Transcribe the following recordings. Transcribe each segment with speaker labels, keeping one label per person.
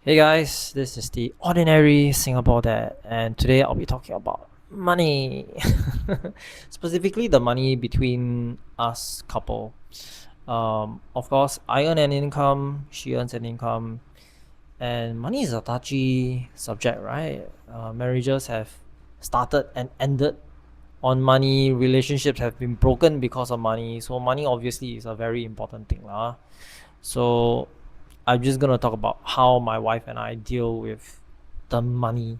Speaker 1: Hey guys, this is the ordinary Singapore dad, and today I'll be talking about money. Specifically, the money between us couple. Of course, I earn an income, she earns an income, and money is a touchy subject, right? Marriages have started and ended on money, relationships have been broken because of money, so money obviously is a very important thing, lah. So I'm just gonna talk about how my wife and I deal with the money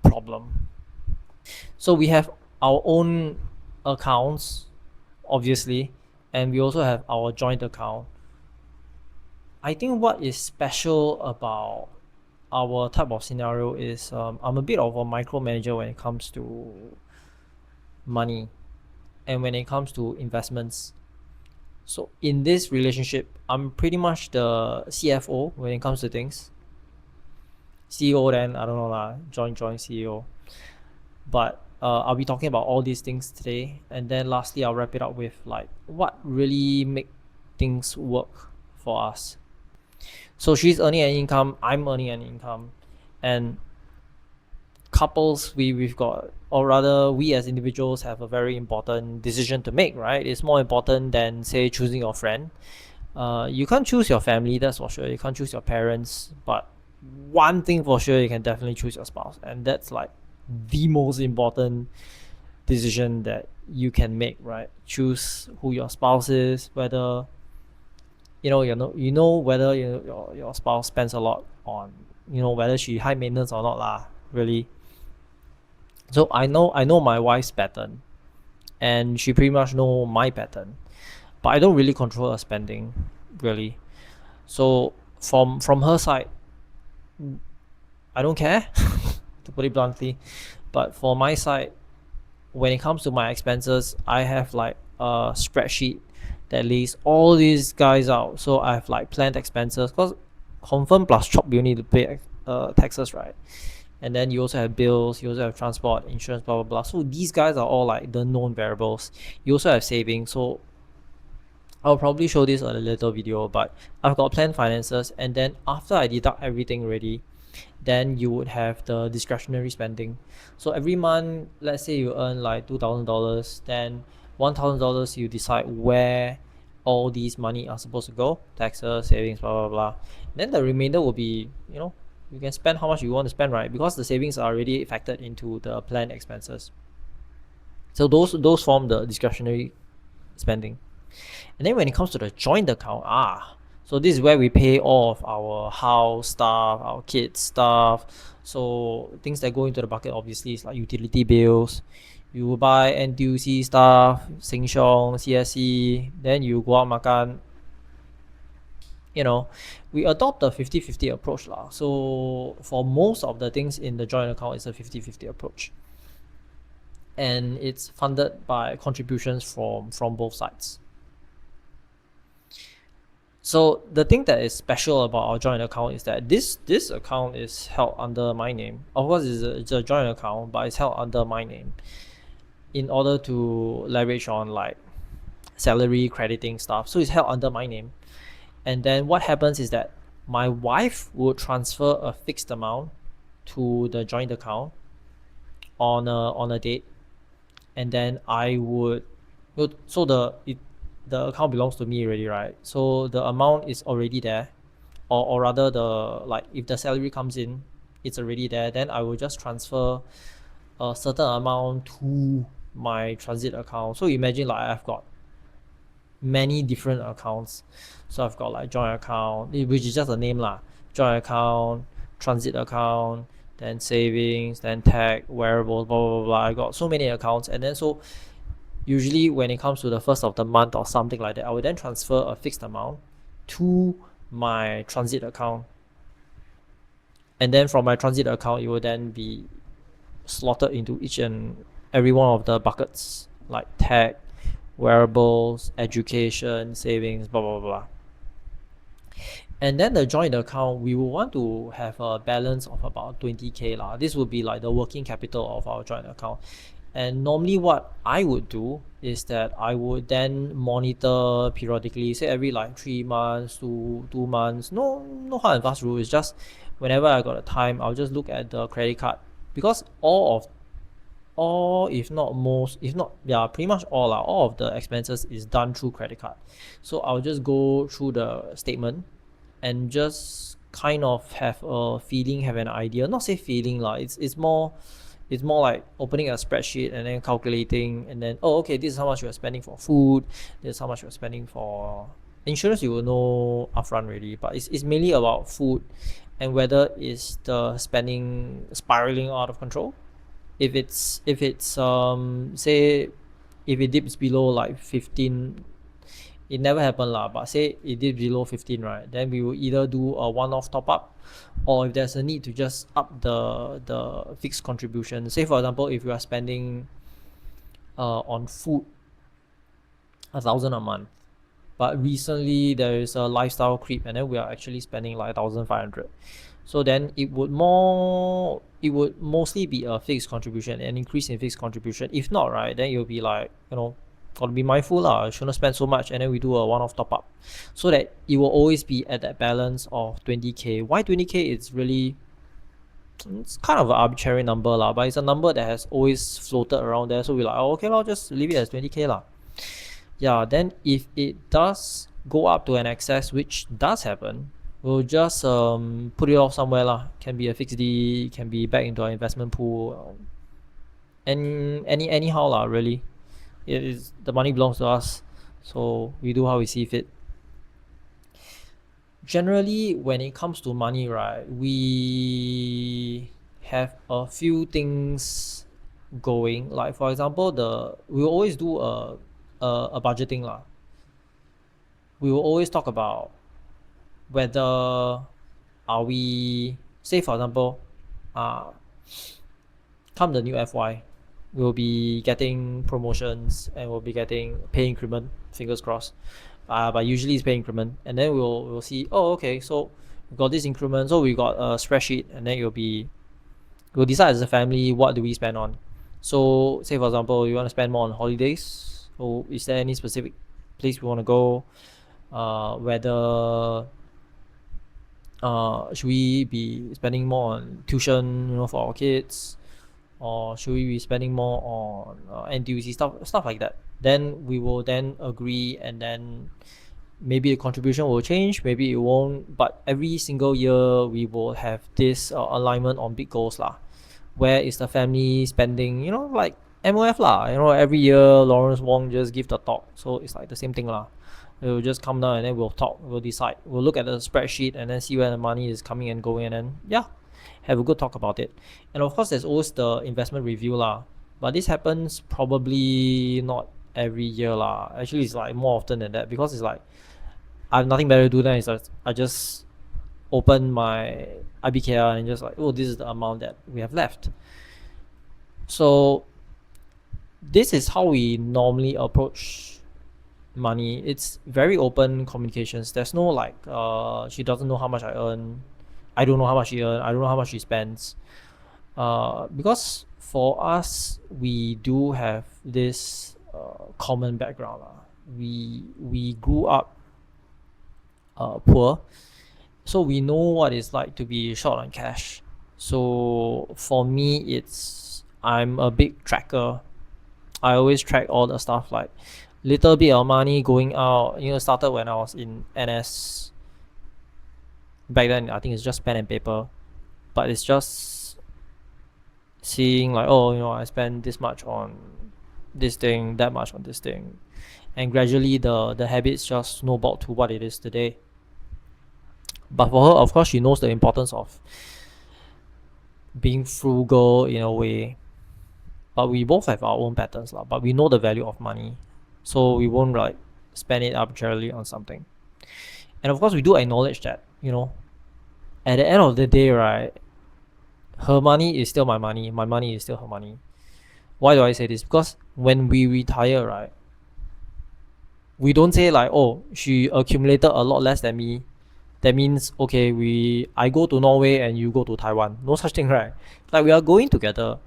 Speaker 1: problem. So we have our own accounts, obviously, and we also have our joint account. I think what is special about our type of scenario is I'm a bit of a micromanager when it comes to money and when it comes to investments. So in this relationship, I'm pretty much the CFO when it comes to things. CEO, then I don't know lah, joint CEO. But I'll be talking about all these things today, and then lastly I'll wrap it up with like what really make things work for us. So she's earning an income, I'm earning an income, and couples we've got, or rather we as individuals have a very important decision to make, right? It's more important than say choosing your friend. You can't choose your family, that's for sure. You can't choose your parents, but one thing for sure, you can definitely choose your spouse, and that's like the most important decision that you can make, right? Choose who your spouse is, whether whether your spouse spends a lot on, whether she high maintenance or not lah, really. So I know my wife's pattern, and she pretty much know my pattern, but I don't really control her spending, really. So from her side, I don't care, to put it bluntly. But for my side, when it comes to my expenses, I have like a spreadsheet that lays all these guys out. So I have like planned expenses, because confirm plus chop you need to pay taxes, right? And then you also have bills, you also have transport, insurance, blah blah blah. So these guys are all like the known variables. You also have savings. So I'll probably show this on a little video, but I've got planned finances, and then after I deduct everything already, then you would have the discretionary spending. So every month, let's say you earn like $2,000, then $1,000 you decide where all these money are supposed to go, taxes, savings, blah blah blah. Then the remainder will be, you can spend how much you want to spend, right? Because the savings are already factored into the planned expenses. So those form the discretionary spending. And then when it comes to the joint account, so this is where we pay all of our house stuff, our kids stuff. So things that go into the bucket obviously is like utility bills. You buy NTUC stuff, Sheng Siong, CSC, then you go out makan. We adopt the 50-50 approach lah. So for most of the things in the joint account, it's a 50-50 approach. And it's funded by contributions from both sides. So the thing that is special about our joint account is that this account is held under my name. Of course, it's a joint account, but it's held under my name in order to leverage on like salary crediting stuff. So it's held under my name. And then what happens is that my wife will transfer a fixed amount to the joint account on a date, and then I would, so the account belongs to me already, right? So the amount is already there, or rather the, like, if the salary comes in, it's already there. Then I will just transfer a certain amount to my transit account. So imagine like I've got many different accounts. So I've got like joint account, which is just a name lah, joint account, transit account, then savings, then tech, wearables, blah blah blah. I got so many accounts, and then so usually when it comes to the first of the month or something like that, I would then transfer a fixed amount to my transit account, and then from my transit account it will then be slotted into each and every one of the buckets, like tech, wearables, education, savings, blah blah blah. And then the joint account, we will want to have a balance of about 20k lah. This would be like the working capital of our joint account. And normally what I would do is that I would then monitor periodically, say every like 3 months to 2 months. No hard and fast rule. It's just whenever I got the time, I'll just look at the credit card, because all, if not most, if not, yeah, pretty much all of the expenses is done through credit card. So I'll just go through the statement and just kind of have a feeling, have an idea. Not say feeling lah. It's more like opening a spreadsheet and then calculating, and then, oh, okay, this is how much you're spending for food, this is how much you're spending for insurance. You will know upfront already, but it's mainly about food, and whether is the spending spiraling out of control. If it's say, if it dips below like 15, it never happened lah, but say it dips below 15, right, then we will either do a one-off top up, or if there's a need to just up the fixed contribution. Say for example, if you are spending on food 1,000 a month, but recently there is a lifestyle creep and then we are actually spending like 1,500, so then it would mostly be a fixed contribution, an increase in fixed contribution. If not, right, then you'll be like, gotta be mindful lah, I shouldn't spend so much, and then we do a one-off top up, so that it will always be at that balance of 20k. Why 20k? It's kind of an arbitrary number lah, but it's a number that has always floated around there, so we're like, oh, okay, I'll just leave it as 20k lah. Yeah, then if it does go up to an excess, which does happen, we'll just put it off somewhere lah. Can be a fixed D, can be back into our investment pool, and anyhow lah, really. It is, the money belongs to us, so we do how we see fit. Generally, when it comes to money, right, we have a few things going. Like for example, we will always do a budgeting lah. We will always talk about whether are we, say for example, come the new FY, we'll be getting promotions and we'll be getting pay increment, fingers crossed. But usually it's pay increment, and then we'll see, oh, okay, so we got this increment, so we got a spreadsheet, and then we'll decide as a family what do we spend on. So say for example, you want to spend more on holidays, or is there any specific place we want to go? Whether should we be spending more on tuition, for our kids, or should we be spending more on NTUC stuff like that? Then we will then agree, and then maybe the contribution will change, maybe it won't, but every single year we will have this alignment on big goals lah. Where is the family spending, like MOF lah, every year Lawrence Wong just give the talk, so it's like the same thing lah. We'll just come down and then we'll talk, we'll decide, we'll look at the spreadsheet and then see where the money is coming and going, and then have a good talk about it. And of course there's always the investment review lah, but this happens probably not every year lah. Actually it's like more often than that, because it's like I have nothing better to do then. It's like I just open my IBKR and just like, oh, this is the amount that we have left. So this is how we normally approach money. It's very open communications. There's no like she doesn't know how much I earn, I don't know how much she earns, I don't know how much she spends, because for us we do have this common background. We grew up poor, so we know what it's like to be short on cash. So for me, I'm a big tracker. I always track all the stuff, like little bit of money going out. Started when I was in NS. Back then I think it's just pen and paper, but it's just seeing like, oh, I spend this much on this thing, that much on this thing, and gradually the habits just snowballed to what it is today. But for her, of course, she knows the importance of being frugal in a way, but we both have our own patterns lah. But we know the value of money, so we won't like spend it arbitrarily on something. And of course we do acknowledge that, at the end of the day, right, her money is still my money, my money is still her money. Why do I say this? Because when we retire, right, we don't say like, oh, she accumulated a lot less than me, that means, okay, I go to Norway and you go to Taiwan. No such thing, right? Like, we are going together,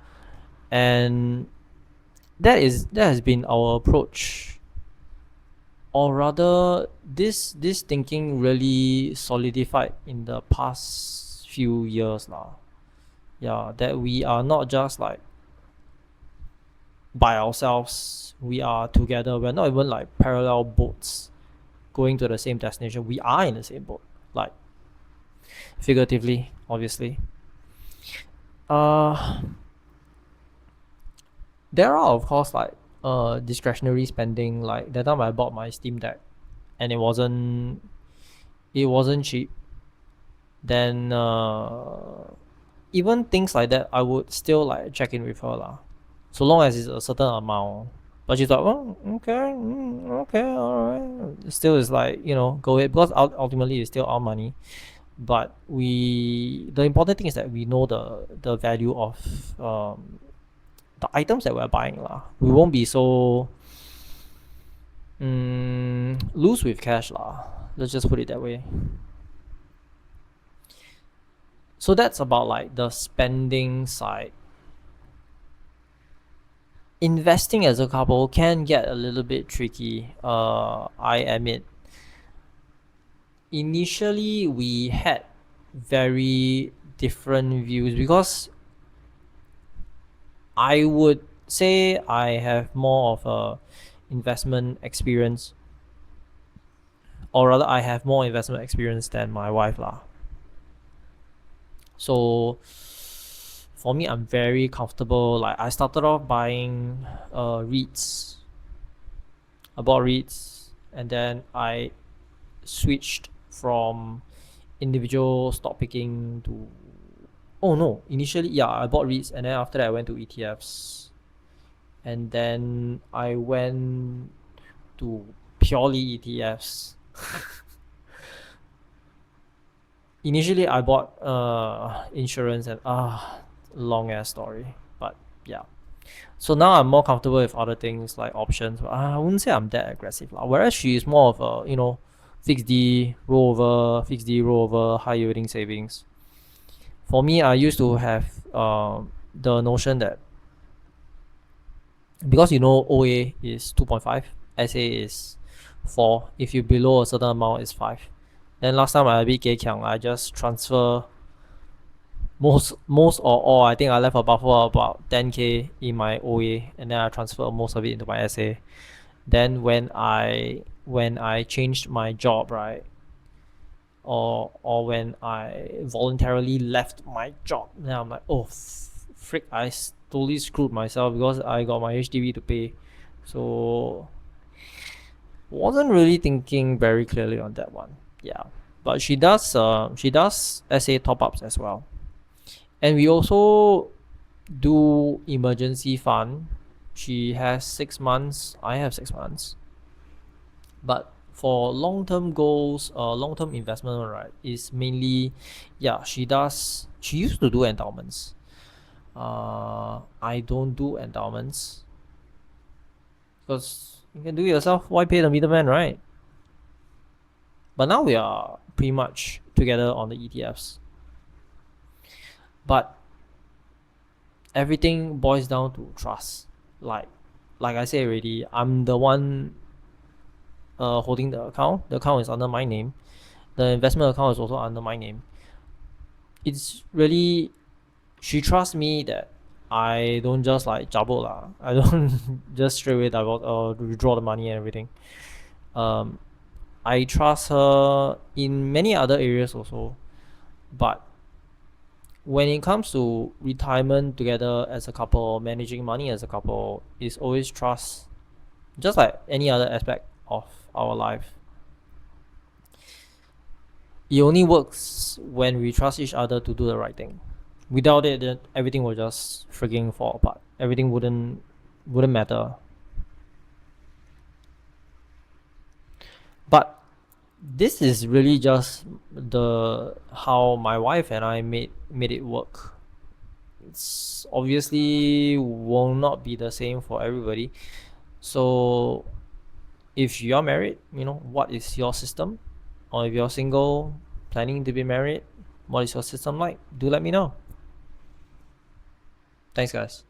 Speaker 1: and that has been our approach, or rather this thinking really solidified in the past few years lah. Yeah, that we are not just like by ourselves, we are together. We're not even like parallel boats going to the same destination. We are in the same boat, like figuratively, obviously. uh there are of course like discretionary spending. Like that time I bought my Steam Deck and it wasn't cheap. Then even things like that I would still like check in with her lah, so long as it's a certain amount. But she's like, oh, okay, okay, all right. Still is like, go ahead, because ultimately it's still our money. But the important thing is that we know the value of the items that we're buying lah. We won't be so loose with cash lah. Let's just put it that way. So that's about like the spending side. Investing as a couple can get a little bit tricky. I admit. Initially, we had very different views because I would say I have more of a investment experience, or rather, I have more investment experience than my wife lah. So for me, I'm very comfortable. Like I started off buying REITs. I bought REITs, and then I switched from individual stock picking to, oh no, initially, yeah, I bought REITs, and then after that I went to ETFs, and then I went to purely ETFs. Initially I bought insurance, and long ass story, but yeah. So now I'm more comfortable with other things like options. I wouldn't say I'm that aggressive lah. Whereas she is more of a, fixed D rollover, high yielding savings. For me, I used to have the notion that because OA is 2.5, SA is 4. If you below a certain amount, it's 5. Then last time I a bit gay kiang, I just transfer most or all. I think I left a buffer of about 10k in my OA, and then I transfer most of it into my SA. Then when I changed my job, right, or when I voluntarily left my job, then I'm like, oh frick, I totally screwed myself because I got my HDB to pay. So wasn't really thinking very clearly on that one. Yeah, but she does SA top ups as well, and we also do emergency fund. She has 6 months, I have 6 months. But for long-term goals, long-term investment, right, is mainly, yeah, she used to do endowments. I don't do endowments because you can do it yourself. Why pay the middleman, right? But now we are pretty much together on the ETFs. But everything boils down to trust. Like I said already, I'm the one holding the account. The account is under my name. The investment account is also under my name. It's really, she trusts me that I don't just like jabot lah. I don't just straight away withdraw the money and everything. I trust her in many other areas also, but when it comes to retirement together as a couple, managing money as a couple, is always trust, just like any other aspect of our life. It only works when we trust each other to do the right thing. Without it, then everything will just freaking fall apart. Everything wouldn't matter. But this is really just how my wife and I made it work. It's obviously will not be the same for everybody. So if you're married, what is your system? Or if you're single, planning to be married, what is your system like? Do let me know. Thanks, guys.